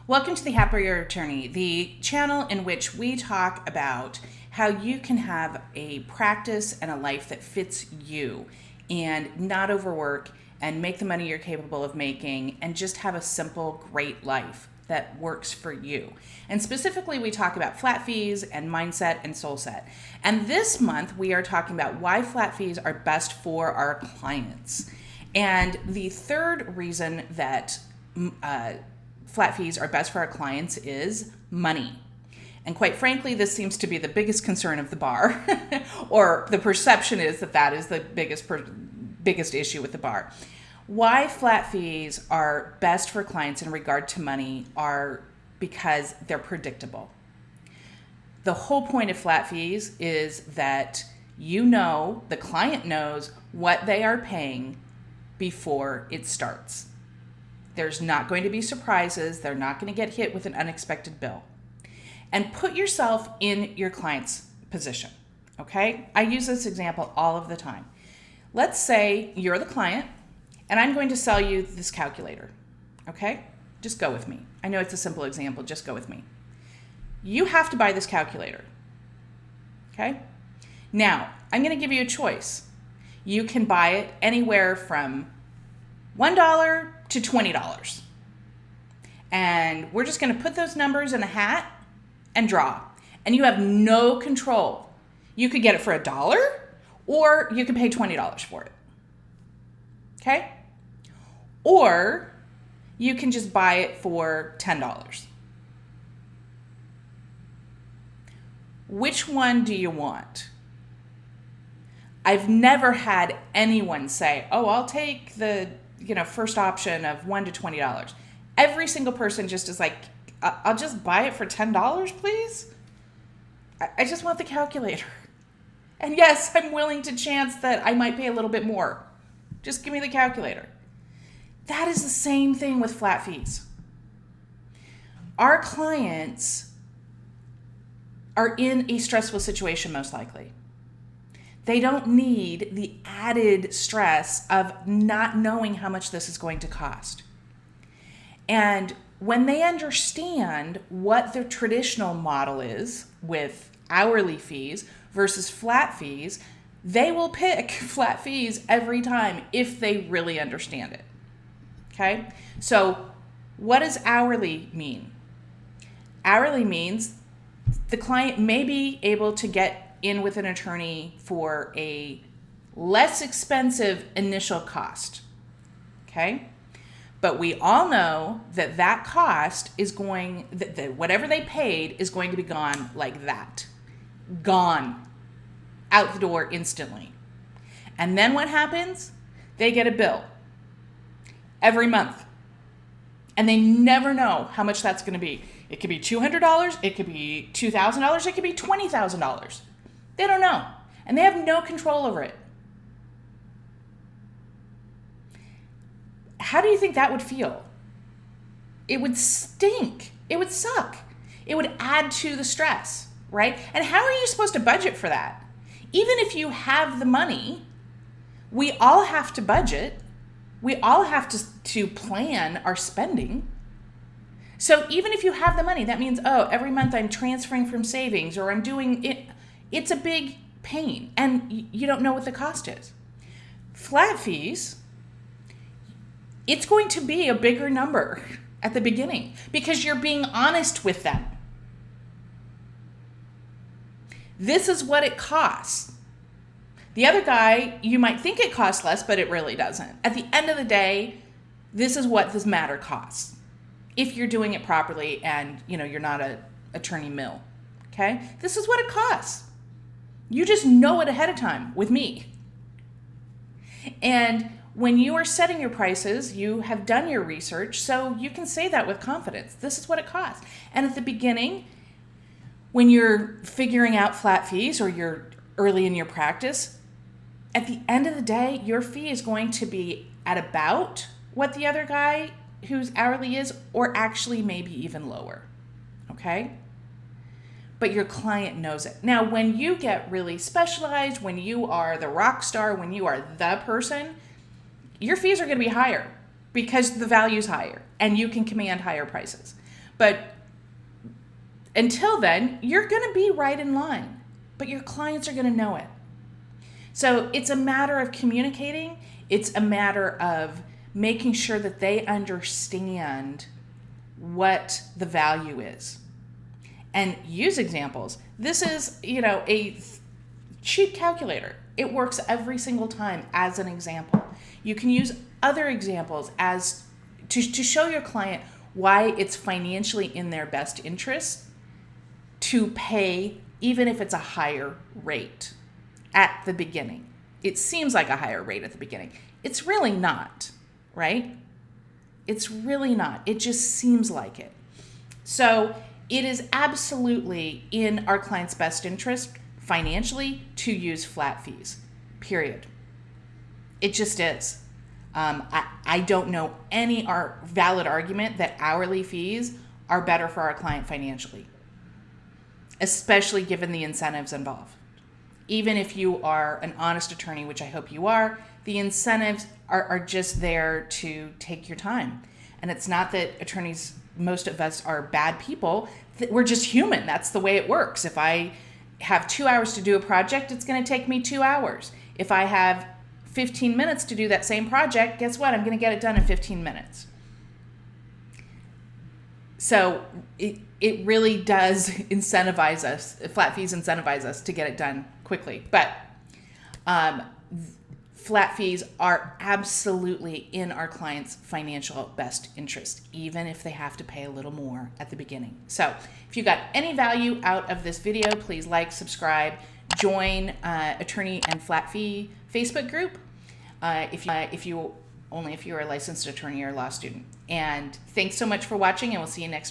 Welcome to the Happier Attorney, the channel in which we talk about how you can have a practice and a life that fits you and not overwork and make the money you're capable of making and just have a simple, great life that works for you. And specifically, we talk about flat fees and mindset and soul set. And this month, we are talking about why flat fees are best for our clients. And the third reason that flat fees are best for our clients is money. And quite frankly, this seems to be the biggest concern of the bar, or the perception is that that is the biggest issue with the bar. Why flat fees are best for clients in regard to money are because they're predictable. The whole point of flat fees is that the client knows what they are paying before it starts. There's not going to be surprises. They're not going to get hit with an unexpected bill. And put yourself in your client's position, okay? I use this example all of the time. Let's say you're the client and I'm going to sell you this calculator, okay? Just go with me. I know it's a simple example. Just go with me. You have to buy this calculator, okay? Now, I'm going to give you a choice. You can buy it anywhere from $1 to $20. And we're just going to put those numbers in a hat and draw. And you have no control. You could get it for $1 or you could pay $20 for it. Okay? Or you can just buy it for $10. Which one do you want? I've never had anyone say, "Oh, I'll take the first option of $1 to $20. Every single person just is like, I'll just buy it for $10, please. I just want the calculator. And yes, I'm willing to chance that I might pay a little bit more. Just give me the calculator. That is the same thing with flat fees. Our clients are in a stressful situation, most likely. They don't need the added stress of not knowing how much this is going to cost. And when they understand what the traditional model is with hourly fees versus flat fees, they will pick flat fees every time if they really understand it. Okay? So what does hourly mean? Hourly means the client may be able to get in with an attorney for a less expensive initial cost, okay? But we all know that cost is that whatever they paid is going to be gone like that. Gone. Out the door instantly. And then what happens? They get a bill every month. And they never know how much that's going to be. It could be $200, it could be $2,000, it could be $20,000. They don't know, and they have no control over it. How do you think that would feel? It would stink. It would suck. It would add to the stress, right? And how are you supposed to budget for that? Even if you have the money, we all have to budget. We all have to plan our spending. So even if you have the money, that means, every month I'm transferring from savings or I'm doing it. It's a big pain, and you don't know what the cost is. Flat fees, it's going to be a bigger number at the beginning because you're being honest with them. This is what it costs. The other guy, you might think it costs less, but it really doesn't. At the end of the day, this is what this matter costs if you're doing it properly and you're not an attorney mill. Okay? This is what it costs. You just know it ahead of time with me. And when you are setting your prices, you have done your research, so you can say that with confidence. This is what it costs. And at the beginning, when you're figuring out flat fees or you're early in your practice, at the end of the day, your fee is going to be at about what the other guy whose hourly is, or actually maybe even lower. Okay? But your client knows it. Now, when you get really specialized, when you are the rock star, when you are the person, your fees are going to be higher because the value's higher and you can command higher prices. But until then, you're going to be right in line, but your clients are going to know it. So it's a matter of communicating. It's a matter of making sure that they understand what the value is. And use examples. This is, a cheap calculator. It works every single time as an example. You can use other examples as to show your client why it's financially in their best interest to pay, even if it's a higher rate at the beginning. It seems like a higher rate at the beginning. It's really not, right? It's really not. It just seems like it. So it is absolutely in our client's best interest financially to use flat fees, period. It just is. I don't know any valid argument that hourly fees are better for our client financially, especially given the incentives involved. Even if you are an honest attorney, which I hope you are, the incentives are just there to take your time. And it's not that attorneys, most of us, are bad people. We're just human. That's the way it works. If I have 2 hours to do a project, it's going to take me 2 hours. If I have 15 minutes to do that same project, guess what? I'm going to get it done in 15 minutes. So it really does incentivize us. Flat fees incentivize us to get it done quickly. But flat fees are absolutely in our client's financial best interest, even if they have to pay a little more at the beginning. So if you got any value out of this video, please like, subscribe, join Attorney and Flat Fee Facebook group if you are a licensed attorney or law student. And thanks so much for watching, and we'll see you next